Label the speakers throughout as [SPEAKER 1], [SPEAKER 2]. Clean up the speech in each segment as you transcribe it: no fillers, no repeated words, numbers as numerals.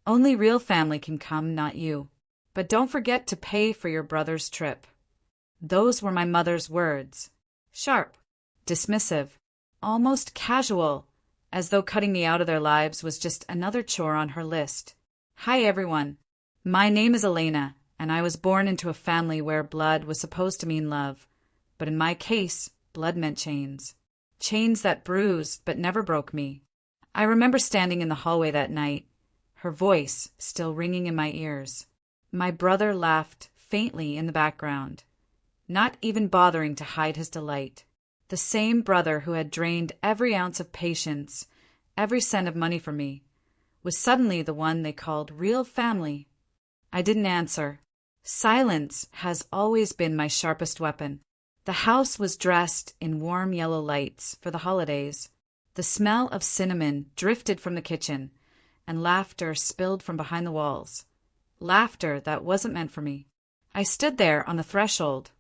[SPEAKER 1] Only real family can come, not you. But don't forget to pay for your brother's trip. Those were my mother's words. Sharp, dismissive, almost casual, as though cutting me out of their lives was just another chore on her list. Hi everyone. My name is Elena, and I was born into a family where blood was supposed to mean love. But in my case, blood meant chains. Chains that bruised but never broke me. I remember standing in the hallway that night, her voice still ringing in my ears. My brother laughed faintly in the background, not even bothering to hide his delight. The same brother who had drained every ounce of patience, every cent of money from me, was suddenly the one they called real family. I didn't answer. Silence has always been my sharpest weapon. The house was dressed in warm yellow lights for the holidays. The smell of cinnamon drifted from the kitchen, and laughter spilled from behind the walls. Laughter that wasn't meant for me. I stood there on the threshold,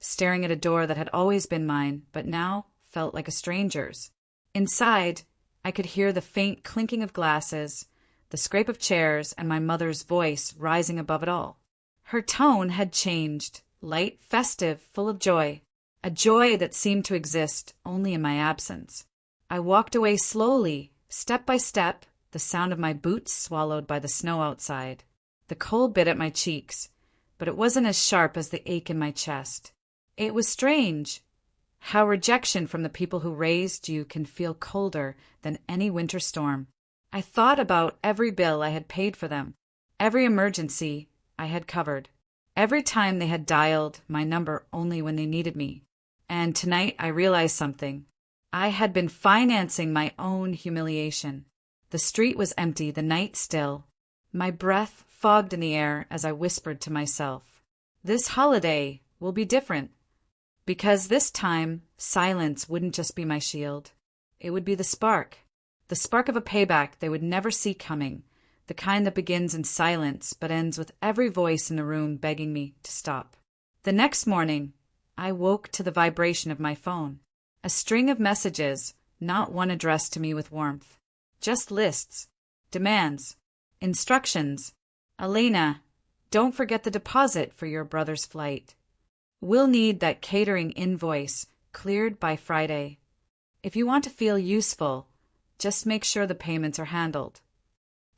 [SPEAKER 1] staring at a door that had always been mine, but now felt like a stranger's. Inside, I could hear the faint clinking of glasses, the scrape of chairs, and my mother's voice rising above it all. Her tone had changed, light, festive, full of joy, a joy that seemed to exist only in my absence. I walked away slowly, step by step, the sound of my boots swallowed by the snow outside. The cold bit at my cheeks, but it wasn't as sharp as the ache in my chest. It was strange how rejection from the people who raised you can feel colder than any winter storm. I thought about every bill I had paid for them, every emergency I had covered, every time they had dialed my number only when they needed me. And tonight I realized something. I had been financing my own humiliation. The street was empty, the night still. My breath fogged in the air as I whispered to myself, "This holiday will be different." Because this time, silence wouldn't just be my shield. It would be the spark of a payback they would never see coming, the kind that begins in silence but ends with every voice in the room begging me to stop. The next morning, I woke to the vibration of my phone. A string of messages, not one addressed to me with warmth. Just lists, demands, instructions. "Elena, don't forget the deposit for your brother's flight. We'll need that catering invoice cleared by Friday. If you want to feel useful, just make sure the payments are handled."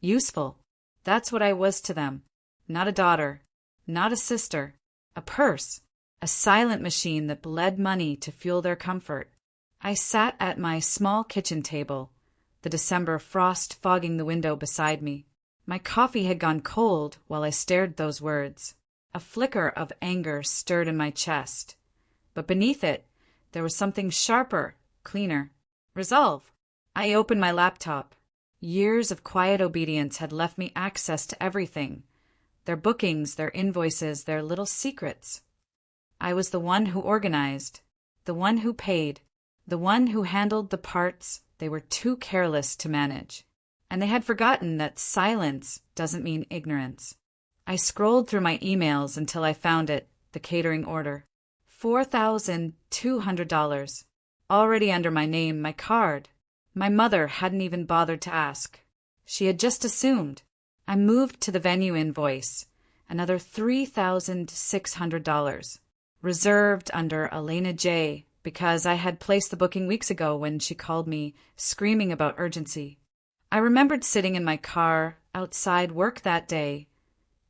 [SPEAKER 1] Useful. That's what I was to them. Not a daughter, not a sister, a purse, a silent machine that bled money to fuel their comfort. I sat at my small kitchen table, the December frost fogging the window beside me. My coffee had gone cold while I stared those words. A flicker of anger stirred in my chest, but beneath it, there was something sharper, cleaner. Resolve. I opened my laptop. Years of quiet obedience had left me access to everything. Their bookings, their invoices, their little secrets. I was the one who organized, the one who paid, the one who handled the parts they were too careless to manage. And they had forgotten that silence doesn't mean ignorance. I scrolled through my emails until I found it, the catering order. $4,200. Already under my name, my card. My mother hadn't even bothered to ask. She had just assumed. I moved to the venue invoice, another $3,600. Reserved under Elena J., because I had placed the booking weeks ago when she called me, screaming about urgency. I remembered sitting in my car outside work that day,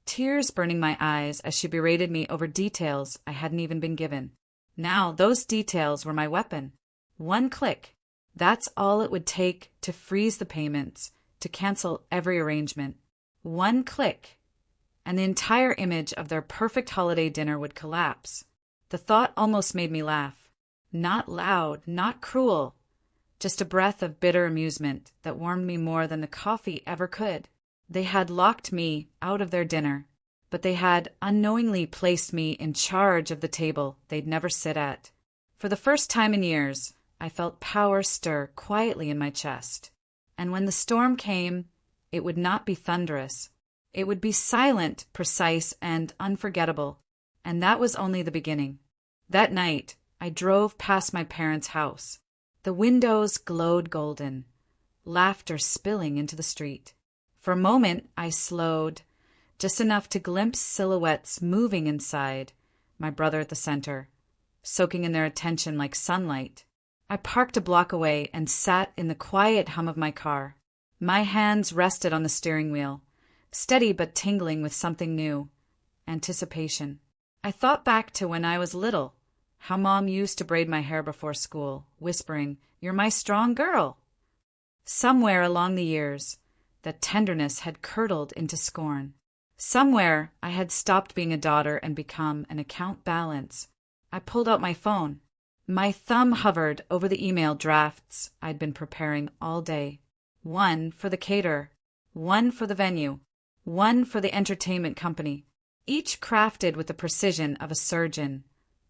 [SPEAKER 1] tears burning my eyes as she berated me over details I hadn't even been given. Now those details were my weapon. One click. That's all it would take to freeze the payments, to cancel every arrangement. One click, and the entire image of their perfect holiday dinner would collapse. The thought almost made me laugh. Not loud, not cruel, just a breath of bitter amusement that warmed me more than the coffee ever could. They had locked me out of their dinner, but they had unknowingly placed me in charge of the table they'd never sit at. For the first time in years, I felt power stir quietly in my chest. And when the storm came, it would not be thunderous. It would be silent, precise, and unforgettable. And that was only the beginning. That night, I drove past my parents' house. The windows glowed golden, laughter spilling into the street. For a moment, I slowed, just enough to glimpse silhouettes moving inside, my brother at the center, soaking in their attention like sunlight. I parked a block away and sat in the quiet hum of my car. My hands rested on the steering wheel, steady but tingling with something new, anticipation. I thought back to when I was little, how Mom used to braid my hair before school, whispering, "You're my strong girl." Somewhere along the years, that tenderness had curdled into scorn. Somewhere I had stopped being a daughter and become an account balance. I pulled out my phone. My thumb hovered over the email drafts I'd been preparing all day. One for the caterer, one for the venue, one for the entertainment company, each crafted with the precision of a surgeon.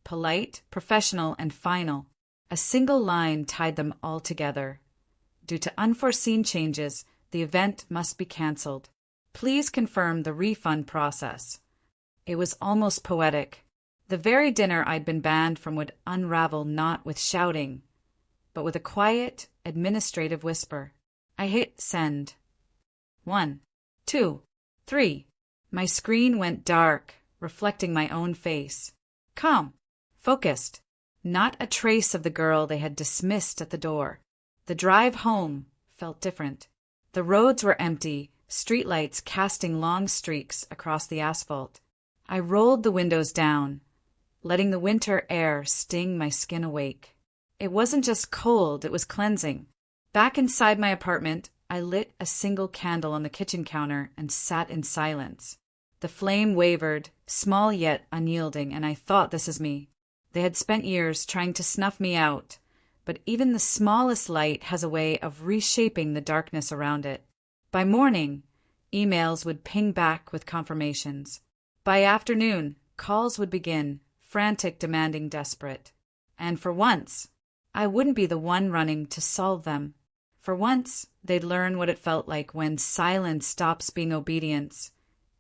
[SPEAKER 1] Polite, professional, and final. A single line tied them all together. Due to unforeseen changes, the event must be canceled. Please confirm the refund process. It was almost poetic. The very dinner I'd been banned from would unravel not with shouting, but with a quiet, administrative whisper. I hit send. 1, 2, 3. My screen went dark, reflecting my own face. Calm, focused, not a trace of the girl they had dismissed at the door. The drive home felt different. The roads were empty, streetlights casting long streaks across the asphalt. I rolled the windows down, letting the winter air sting my skin awake. It wasn't just cold, it was cleansing. Back inside my apartment, I lit a single candle on the kitchen counter and sat in silence. The flame wavered, small yet unyielding, and I thought, this is me. They had spent years trying to snuff me out, but even the smallest light has a way of reshaping the darkness around it. By morning, emails would ping back with confirmations. By afternoon, calls would begin, frantic, demanding, desperate. And for once, I wouldn't be the one running to solve them. For once, they'd learn what it felt like when silence stops being obedience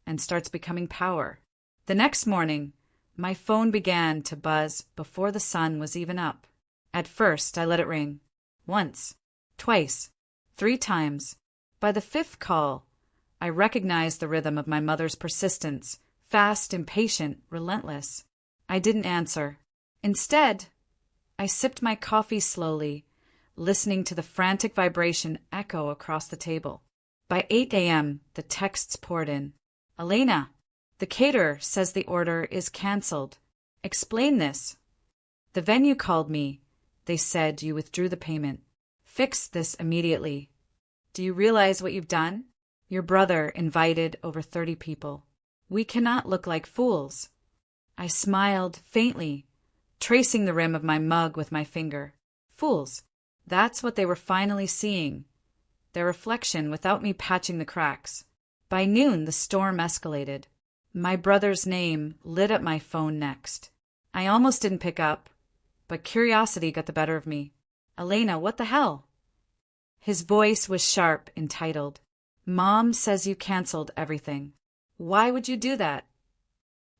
[SPEAKER 1] and starts becoming power. The next morning, my phone began to buzz before the sun was even up. At first, I let it ring. Once, twice, 3 times. By the 5th call, I recognized the rhythm of my mother's persistence, fast, impatient, relentless. I didn't answer. Instead, I sipped my coffee slowly, listening to the frantic vibration echo across the table. By 8 a.m., the texts poured in. "Elena, the caterer says the order is canceled. Explain this." "The venue called me. They said you withdrew the payment. Fix this immediately. Do you realize what you've done? Your brother invited over 30 people. We cannot look like fools." I smiled faintly, tracing the rim of my mug with my finger. Fools. That's what they were finally seeing. Their reflection without me patching the cracks. By noon, the storm escalated. My brother's name lit up my phone next. I almost didn't pick up, but curiosity got the better of me. "Elena, what the hell?" His voice was sharp, entitled. "Mom says you canceled everything. Why would you do that?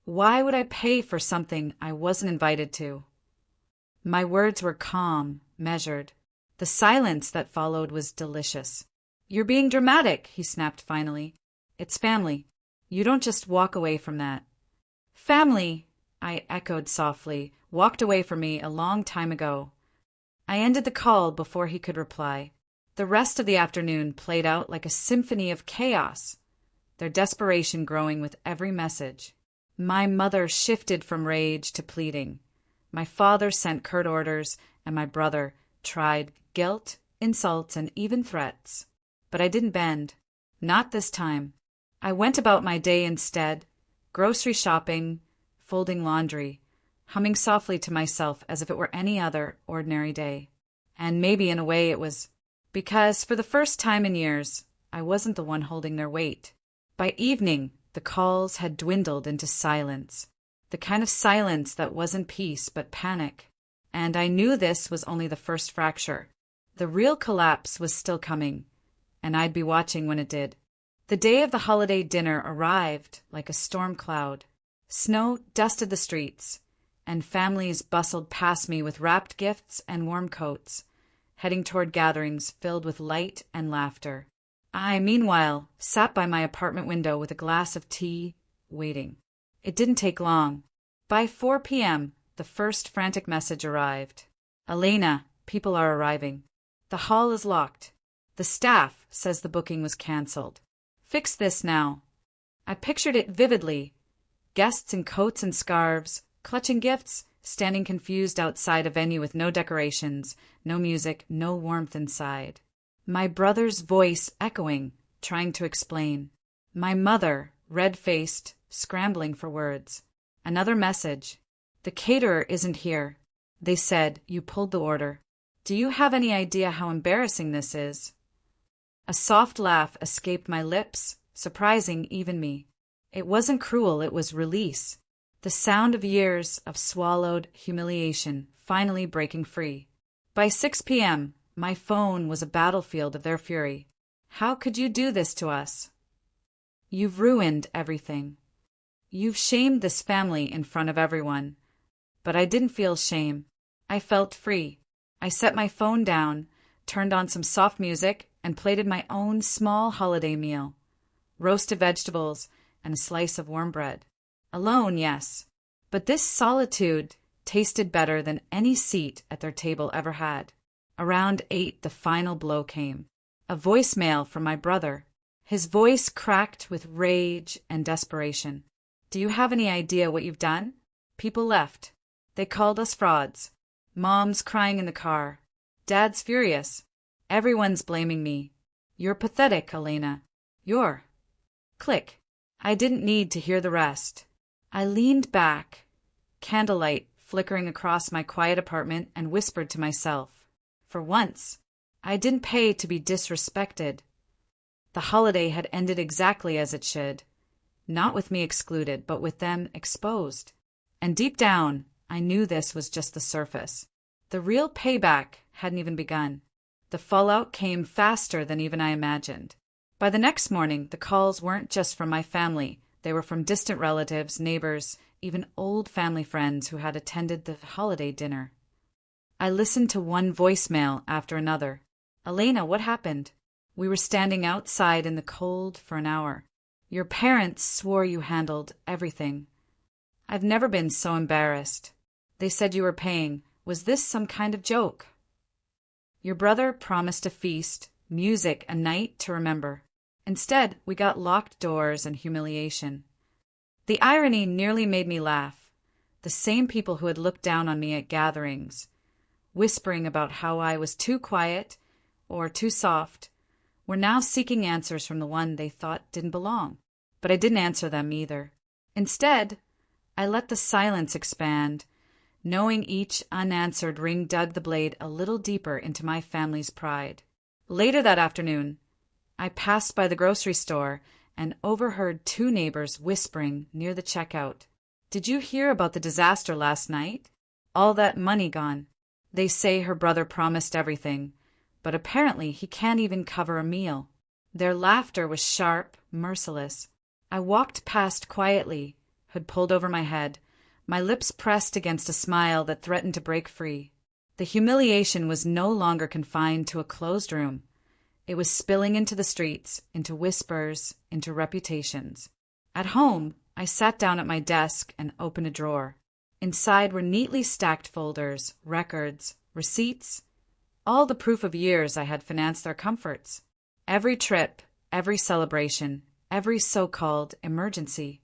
[SPEAKER 1] Why would I pay for something I wasn't invited to?" My words were calm, measured. The silence that followed was delicious. "You're being dramatic," he snapped finally. "It's family. You don't just walk away from that." "Family," I echoed softly, "walked away from me a long time ago." I ended the call before he could reply. The rest of the afternoon played out like a symphony of chaos, their desperation growing with every message. My mother shifted from rage to pleading. My father sent curt orders, and my brother tried guilt, insults, and even threats. But I didn't bend. Not this time. I went about my day instead, grocery shopping, folding laundry, humming softly to myself as if it were any other ordinary day. And maybe in a way it was, because for the first time in years, I wasn't the one holding their weight. By evening, the calls had dwindled into silence, the kind of silence that wasn't peace but panic. And I knew this was only the first fracture. The real collapse was still coming, and I'd be watching when it did. The day of the holiday dinner arrived like a storm cloud. Snow dusted the streets, and families bustled past me with wrapped gifts and warm coats, heading toward gatherings filled with light and laughter. I, meanwhile, sat by my apartment window with a glass of tea, waiting. It didn't take long. By 4 p.m., the first frantic message arrived. Elena, people are arriving. The hall is locked. The staff says the booking was cancelled. Fix this now. I pictured it vividly. Guests in coats and scarves, clutching gifts, standing confused outside a venue with no decorations, no music, no warmth inside. My brother's voice echoing, trying to explain. My mother, red-faced, scrambling for words. Another message. The caterer isn't here. They said you pulled the order. Do you have any idea how embarrassing this is? A soft laugh escaped my lips, surprising even me. It wasn't cruel, it was release. The sound of years of swallowed humiliation finally breaking free. By 6 p.m., my phone was a battlefield of their fury. How could you do this to us? You've ruined everything. You've shamed this family in front of everyone. But I didn't feel shame. I felt free. I set my phone down, turned on some soft music, and plated my own small holiday meal. Roasted vegetables and a slice of warm bread. Alone, yes. But this solitude tasted better than any seat at their table ever had. Around 8, the final blow came. A voicemail from my brother. His voice cracked with rage and desperation. Do you have any idea what you've done? People left. They called us frauds. Mom's crying in the car. Dad's furious. Everyone's blaming me. You're pathetic, Elena. You're. Click. I didn't need to hear the rest. I leaned back, candlelight flickering across my quiet apartment, and whispered to myself. For once, I didn't pay to be disrespected. The holiday had ended exactly as it should. Not with me excluded, but with them exposed. And deep down, I knew this was just the surface. The real payback hadn't even begun. The fallout came faster than even I imagined. By the next morning, the calls weren't just from my family. They were from distant relatives, neighbors, even old family friends who had attended the holiday dinner. I listened to one voicemail after another. Elena, what happened? We were standing outside in the cold for an hour. Your parents swore you handled everything. I've never been so embarrassed. They said you were paying. Was this some kind of joke? Your brother promised a feast, music, a night to remember. Instead, we got locked doors and humiliation. The irony nearly made me laugh. The same people who had looked down on me at gatherings, whispering about how I was too quiet or too soft, were now seeking answers from the one they thought didn't belong. But I didn't answer them either. Instead, I let the silence expand, knowing each unanswered ring dug the blade a little deeper into my family's pride. Later that afternoon, I passed by the grocery store and overheard two neighbors whispering near the checkout. Did you hear about the disaster last night? All that money gone. They say her brother promised everything, but apparently he can't even cover a meal. Their laughter was sharp, merciless. I walked past quietly, hood pulled over my head, my lips pressed against a smile that threatened to break free. The humiliation was no longer confined to a closed room. It was spilling into the streets, into whispers, into reputations. At home, I sat down at my desk and opened a drawer. Inside were neatly stacked folders, records, receipts, all the proof of years I had financed their comforts. Every trip, every celebration, every so-called emergency.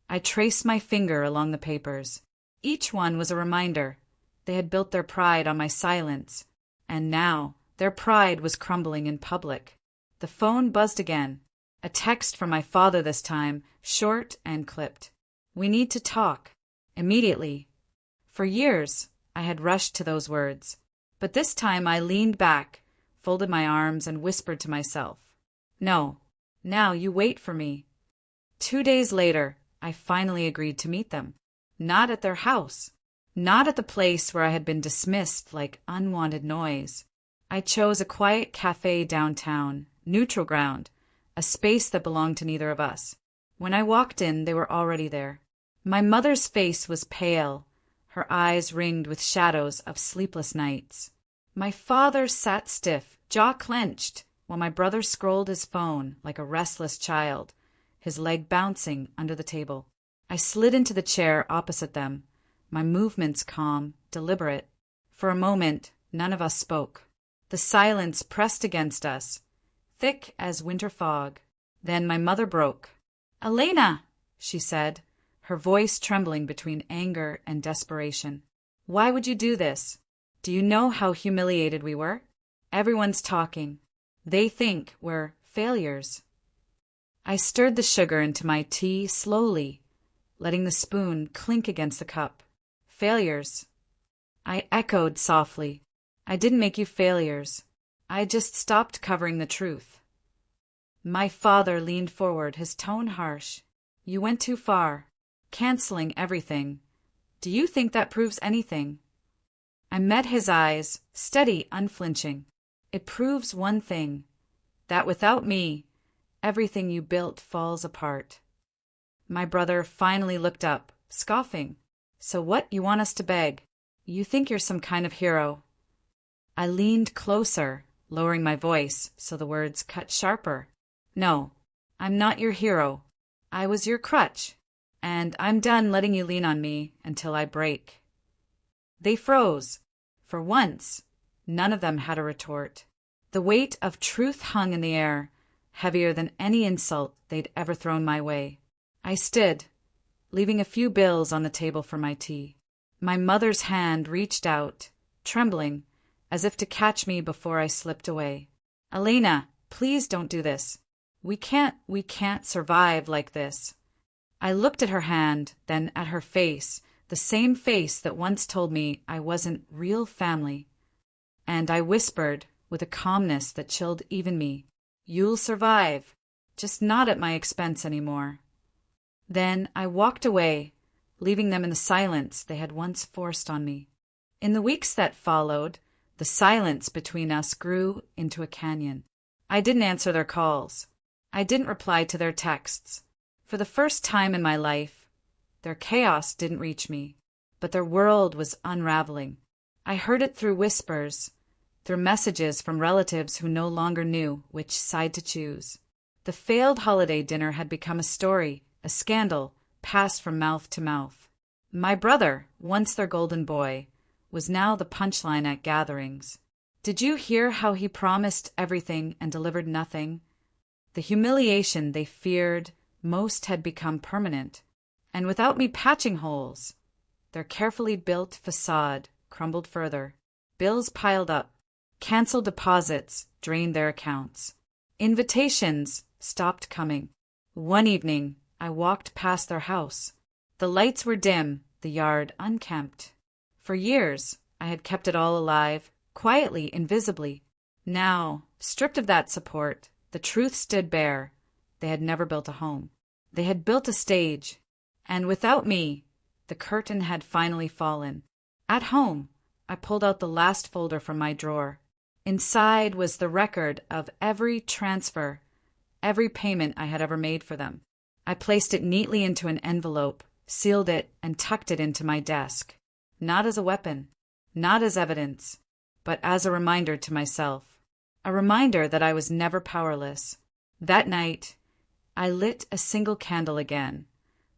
[SPEAKER 1] I traced my finger along the papers. Each one was a reminder. They had built their pride on my silence, and now their pride was crumbling in public. The phone buzzed again. A text from my father this time, short and clipped. We need to talk. Immediately. For years, I had rushed to those words. But this time I leaned back, folded my arms, and whispered to myself. No. Now you wait for me. 2 days later, I finally agreed to meet them. Not at their house. Not at the place where I had been dismissed like unwanted noise. I chose a quiet cafe downtown, neutral ground, a space that belonged to neither of us. When I walked in, they were already there. My mother's face was pale, her eyes ringed with shadows of sleepless nights. My father sat stiff, jaw clenched, while my brother scrolled his phone like a restless child, his leg bouncing under the table. I slid into the chair opposite them, my movements calm, deliberate. For a moment, none of us spoke. The silence pressed against us, thick as winter fog. Then my mother broke. "Elena," she said, her voice trembling between anger and desperation. "Why would you do this? Do you know how humiliated we were? Everyone's talking. They think we're failures." I stirred the sugar into my tea slowly, letting the spoon clink against the cup. "Failures?" I echoed softly. "I didn't make you failures. I just stopped covering the truth." My father leaned forward, his tone harsh. "You went too far, canceling everything. Do you think that proves anything?" I met his eyes, steady, unflinching. "It proves one thing, that without me, everything you built falls apart." My brother finally looked up, scoffing. "So what, you want us to beg? You think you're some kind of hero." I leaned closer, lowering my voice so the words cut sharper. "No, I'm not your hero. I was your crutch, and I'm done letting you lean on me until I break." They froze. For once, none of them had a retort. The weight of truth hung in the air, heavier than any insult they'd ever thrown my way. I stood, leaving a few bills on the table for my tea. My mother's hand reached out, trembling, as if to catch me before I slipped away. "Elena, please don't do this. We can't survive like this." I looked at her hand, then at her face, the same face that once told me I wasn't real family. And I whispered, with a calmness that chilled even me, "You'll survive, just not at my expense anymore." Then I walked away, leaving them in the silence they had once forced on me. In the weeks that followed, the silence between us grew into a canyon. I didn't answer their calls. I didn't reply to their texts. For the first time in my life, their chaos didn't reach me, but their world was unraveling. I heard it through whispers, through messages from relatives who no longer knew which side to choose. The failed holiday dinner had become a story, a scandal, passed from mouth to mouth. My brother, once their golden boy, was now the punchline at gatherings. "Did you hear how he promised everything and delivered nothing?" The humiliation they feared most had become permanent, and without me patching holes, their carefully built facade crumbled further. Bills piled up. Canceled deposits drained their accounts. Invitations stopped coming. One evening, I walked past their house. The lights were dim, the yard unkempt. For years, I had kept it all alive, quietly, invisibly. Now, stripped of that support, the truth stood bare. They had never built a home. They had built a stage. And without me, the curtain had finally fallen. At home, I pulled out the last folder from my drawer. Inside was the record of every transfer, every payment I had ever made for them. I placed it neatly into an envelope, sealed it, and tucked it into my desk. Not as a weapon, not as evidence, but as a reminder to myself. A reminder that I was never powerless. That night, I lit a single candle again,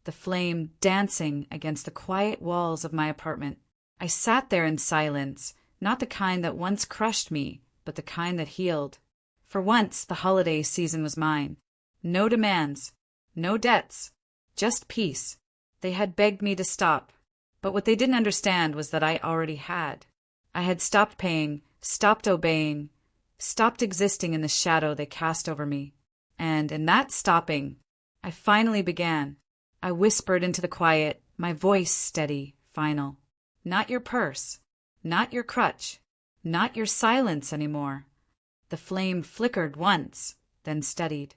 [SPEAKER 1] the flame dancing against the quiet walls of my apartment. I sat there in silence, not the kind that once crushed me, but the kind that healed. For once, the holiday season was mine. No demands, no debts, just peace. They had begged me to stop, but what they didn't understand was that I already had. I had stopped paying, stopped obeying, stopped existing in the shadow they cast over me. And in that stopping, I finally began. I whispered into the quiet, my voice steady, final. "Not your purse, not your crutch, not your silence anymore." The flame flickered once, then steadied.